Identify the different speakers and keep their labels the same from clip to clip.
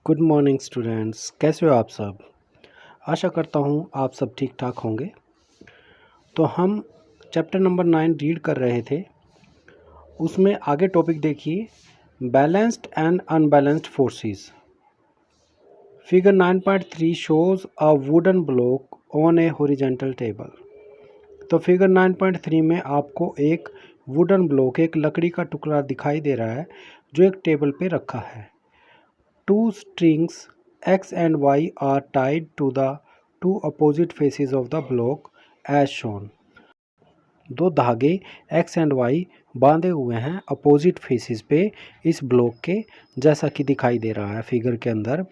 Speaker 1: Good morning students, कैसे हो आप सब। आशा करता हूँ आप सब ठीक ठाक होंगे। तो हम चैप्टर नंबर 9 रीड कर रहे थे। उसमें आगे टॉपिक देखिए, balanced and unbalanced forces. Figure 9.3 shows a wooden block on A horizontal table. तो फिगर 9.3 में आपको एक वुडन ब्लॉक, एक लकड़ी का टुकड़ा दिखाई दे रहा है जो एक टेबल पे रखा है। Two strings X and Y are tied to the two opposite faces of the block as shown. दो धागे X एंड Y बांधे हुए हैं अपोजिट फेसेस पे इस ब्लॉक के, जैसा कि दिखाई दे रहा है फिगर के अंदर।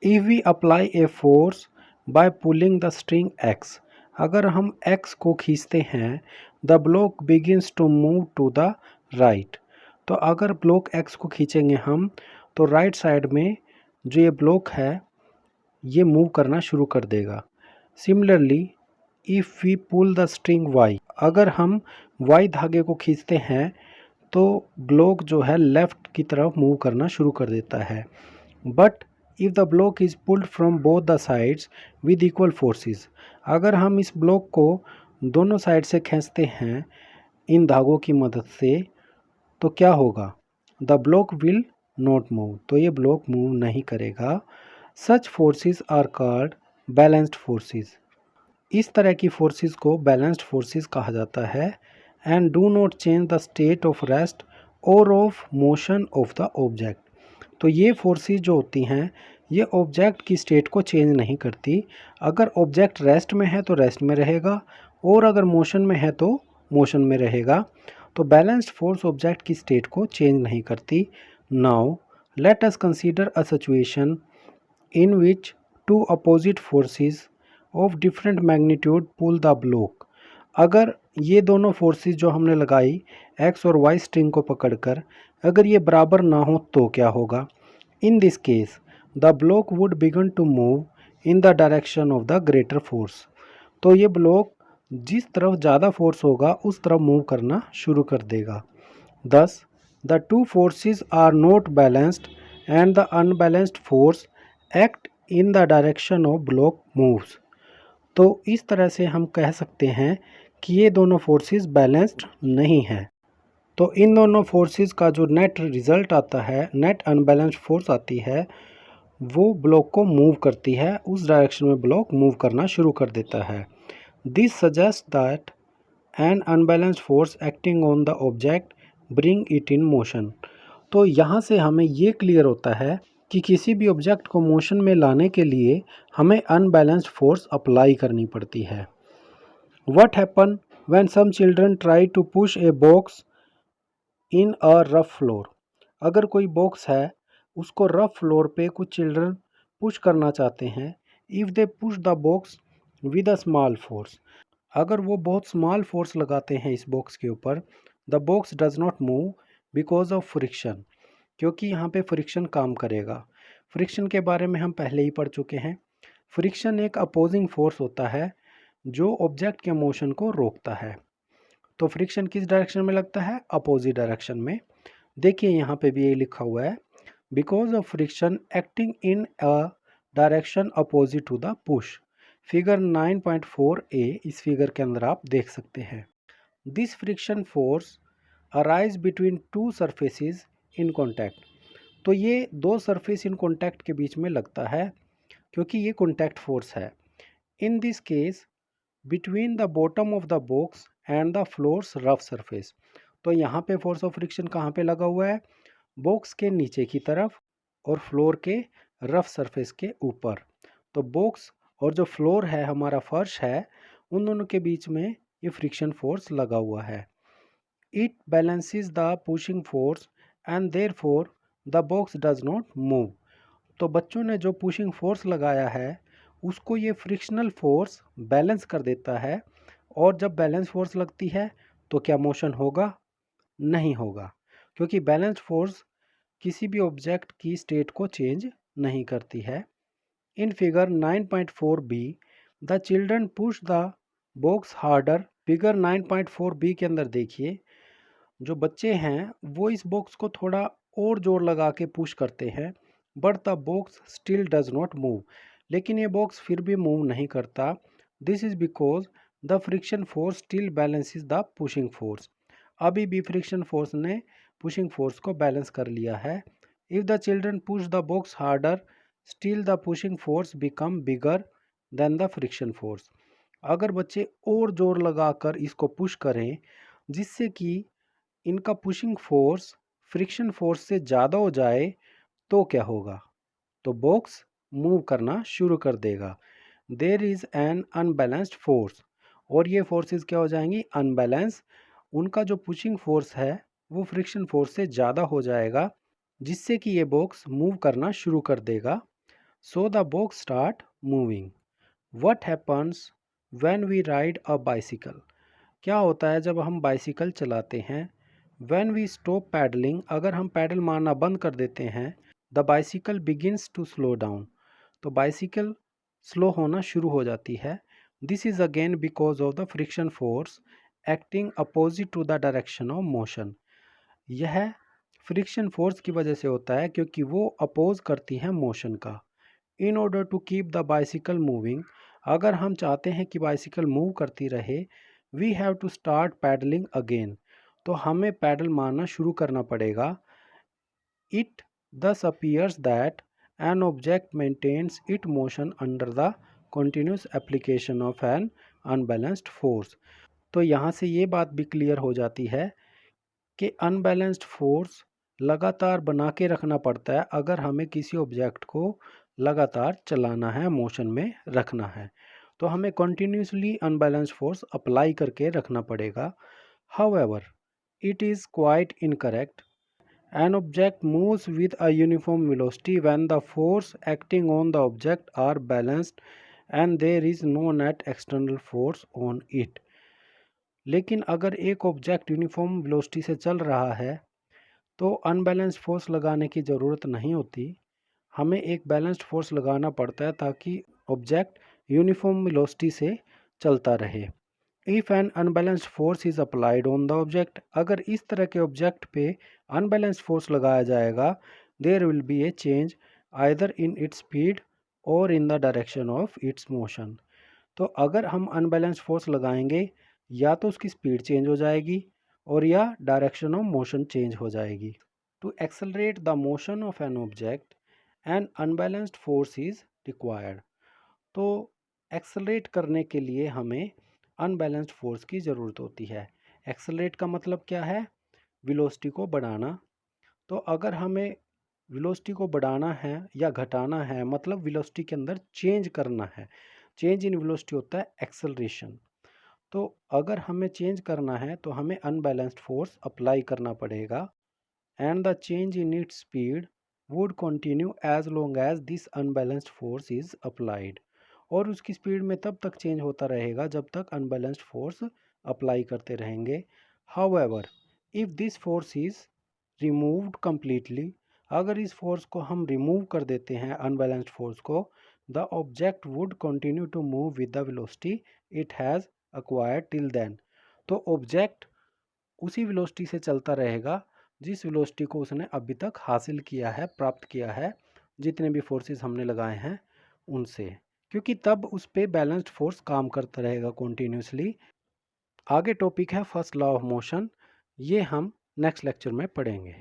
Speaker 1: If we apply a force by pulling the string X, अगर हम X को खींचते हैं, the block begins to move to the right. तो अगर ब्लॉक X को खींचेंगे हम तो राइट साइड में जो ये ब्लॉक है ये मूव करना शुरू कर देगा। Similarly if we pull the string Y, अगर हम Y धागे को खींचते हैं तो ब्लॉक जो है लेफ़्ट की तरफ मूव करना शुरू कर देता है। But if the block is pulled from both the sides with equal forces, अगर हम इस ब्लॉक को दोनों साइड से खींचते हैं इन धागों की मदद से तो क्या होगा, the block will not move, तो ये ब्लॉक मूव नहीं करेगा। Such forces are called balanced forces, इस तरह की फोर्सेस को बैलेंस्ड फोर्सेस कहा जाता है। And do not change the state of rest और of motion of the object, तो ये फोर्सेस जो होती हैं ये ऑब्जेक्ट की स्टेट को चेंज नहीं करती। अगर ऑब्जेक्ट रेस्ट में है तो रेस्ट में रहेगा और अगर मोशन में है तो मोशन में रहेगा। तो बैलेंस्ड फोर्स ऑब्जेक्ट की स्टेट को चेंज नहीं करती। Now let us consider a situation in which two opposite forces of different magnitude pull the block. अगर ये दोनों फोर्सेस जो हमने लगाई एक्स और वाई स्ट्रिंग को पकड़कर, अगर ये बराबर ना हो तो क्या होगा। In this case the block would begin to move in the direction of the greater force, तो ये ब्लॉक जिस तरफ ज़्यादा फोर्स होगा उस तरफ मूव करना शुरू कर देगा। Thus the two forces are not balanced and the unbalanced force act in the direction of block moves. तो इस तरह से हम कह सकते हैं कि ये दोनों फोर्सेस बैलेंस्ड नहीं हैं। तो इन दोनों फोर्सेस का जो नेट रिज़ल्ट आता है, नेट अनबैलेंस्ड फोर्स आती है, वो ब्लॉक को मूव करती है, उस डायरेक्शन में ब्लॉक मूव करना शुरू कर देता है। This suggest that N unbalanced force acting on the object bring it in motion. तो यहाँ से हमें ये क्लियर होता है कि किसी भी ऑब्जेक्ट को मोशन में लाने के लिए हमें अनबैलेंस्ड फोर्स अप्लाई करनी पड़ती है। What happen when some children try to push a box in a rough floor, अगर कोई बॉक्स है उसको रफ फ्लोर पे कुछ चिल्ड्रन पुश करना चाहते हैं। If they push the box with a small force, अगर वो बहुत स्मॉल फोर्स लगाते हैं इस बॉक्स के ऊपर, the box does not move because of friction, क्योंकि यहाँ पे फ्रिक्शन काम करेगा। फ्रिक्शन के बारे में हम पहले ही पढ़ चुके हैं। फ्रिक्शन एक अपोजिंग फोर्स होता है जो ऑब्जेक्ट के मोशन को रोकता है। तो फ्रिक्शन किस डायरेक्शन में लगता है, अपोजिट डायरेक्शन में। देखिए यहाँ पे भी ये लिखा हुआ है, because of friction acting in a direction opposite to the push. Figure 9.4a इस फिगर के अंदर आप देख सकते हैं। This friction force arise between two surfaces in contact, तो ये दो सरफेस इन कॉन्टैक्ट के बीच में लगता है क्योंकि ये कॉन्टैक्ट फोर्स है। इन this case between the bottom of the box and the floors rough surface, तो यहाँ पे फोर्स ऑफ फ्रिक्शन कहाँ पे लगा हुआ है, बॉक्स के नीचे की तरफ और फ्लोर के रफ सरफेस के ऊपर। तो बॉक्स और जो फ्लोर है हमारा फर्श है, उन दोनों के बीच में ये फ्रिक्शन फोर्स लगा हुआ है। It balances the pushing force and therefore the box does not move. तो बच्चों ने जो पुशिंग फोर्स लगाया है उसको ये फ्रिक्शनल फोर्स बैलेंस कर देता है, और जब बैलेंस फोर्स लगती है तो क्या मोशन होगा, नहीं होगा, क्योंकि बैलेंस फोर्स किसी भी ऑब्जेक्ट की स्टेट को चेंज नहीं करती है। In figure 9.4b the children push the box harder. Figure 9.4b के अंदर देखिए, जो बच्चे हैं वो इस बॉक्स को थोड़ा और जोर लगा के पुश करते हैं। But the box still does not move, लेकिन ये बॉक्स फिर भी मूव नहीं करता। This is because the friction force still balances the pushing force. अभी भी फ्रिक्शन फोर्स ने पुशिंग फोर्स को बैलेंस कर लिया है। If the children push the box harder still the pushing force become bigger than the friction force. अगर बच्चे और जोर लगाकर इसको पुश करें जिससे कि इनका पुशिंग फोर्स फ्रिक्शन फोर्स से ज़्यादा हो जाए तो क्या होगा? तो बॉक्स मूव करना शुरू कर देगा। There is an unbalanced force, और ये फोर्सेस क्या हो जाएंगी? अनबैलेंस। उनका जो पुशिंग फोर्स है वो फ्रिक्शन फोर्स से ज़्यादा हो जाएगा जिससे कि ये बॉक्स मूव करना शुरू कर देगा। So the box start moving. What happens when we ride a bicycle? क्या होता है जब हम बाइसिकल चलाते हैं? व्हेन वी स्टॉप पैडलिंग, अगर हम पैडल मारना बंद कर देते हैं, the bicycle begins to slow down, तो बाइसिकल स्लो होना शुरू हो जाती है। This is again because of the friction force acting opposite to the direction of motion. यह फ्रिक्शन फोर्स की वजह से होता है क्योंकि वो अपोज करती है मोशन का। In order to keep the bicycle moving, अगर हम चाहते हैं कि बाइसिकल मूव करती रहे, we have to start pedalling again, तो हमें पैडल मारना शुरू करना पड़ेगा। It thus appears that an object maintains its motion under the continuous application of an unbalanced force। तो यहाँ से ये बात भी क्लियर हो जाती है कि अनबैलेंस्ड फोर्स लगातार बना के रखना पड़ता है अगर हमें किसी ऑब्जेक्ट को लगातार चलाना है, मोशन में रखना है, तो हमें कंटिन्यूसली अनबैलेंस्ड फोर्स अप्लाई करके रखना पड़ेगा। However it is quite incorrect. An object moves with a uniform velocity when the force acting on the object are balanced and there is no net external force on it। लेकिन अगर एक object uniform velocity से चल रहा है तो unbalanced force लगाने की ज़रूरत नहीं होती, हमें एक बैलेंस्ड फोर्स लगाना पड़ता है ताकि ऑब्जेक्ट यूनिफॉर्म वेलोसिटी से चलता रहे। If N unbalanced force is applied on the object, अगर इस तरह के ऑब्जेक्ट पे अनबैलेंस्ड फोर्स लगाया जाएगा, there will be a change either in its speed और in the direction of its motion. तो अगर हम अनबैलेंस्ड फोर्स लगाएंगे या तो उसकी स्पीड चेंज हो जाएगी और या डायरेक्शन ऑफ मोशन चेंज हो जाएगी। To accelerate the motion of an object an unbalanced force is required. तो एक्सेलरेट करने के लिए हमें अनबैलेंस्ड फोर्स की ज़रूरत होती है। एक्सेलरेट का मतलब क्या है? वेलोसिटी को बढ़ाना। तो अगर हमें वेलोसिटी को बढ़ाना है या घटाना है, मतलब वेलोसिटी के अंदर चेंज करना है, चेंज इन वेलोसिटी होता है एक्सेलरेशन। तो अगर हमें चेंज करना है तो हमें अनबैलेंस्ड फोर्स अप्लाई करना पड़ेगा and the change in its speed would continue as long as this unbalanced force is applied. और उसकी स्पीड में तब तक चेंज होता रहेगा जब तक अनबैलेंस्ड फोर्स अप्लाई करते रहेंगे। However if this force is removed completely, अगर इस फोर्स को हम रिमूव कर देते हैं अनबैलेंस्ड फोर्स को, the object would continue to move with the velocity it has acquired till then. तो ऑब्जेक्ट उसी वेलोसिटी से चलता रहेगा जिस वेलोसिटी को उसने अभी तक हासिल किया है, प्राप्त किया है, जितने भी फोर्सेस हमने लगाए हैं उनसे, क्योंकि तब उस पर बैलेंस्ड फोर्स काम करता रहेगा कॉन्टीन्यूसली। आगे टॉपिक है फर्स्ट लॉ ऑफ मोशन, ये हम नेक्स्ट लेक्चर में पढ़ेंगे।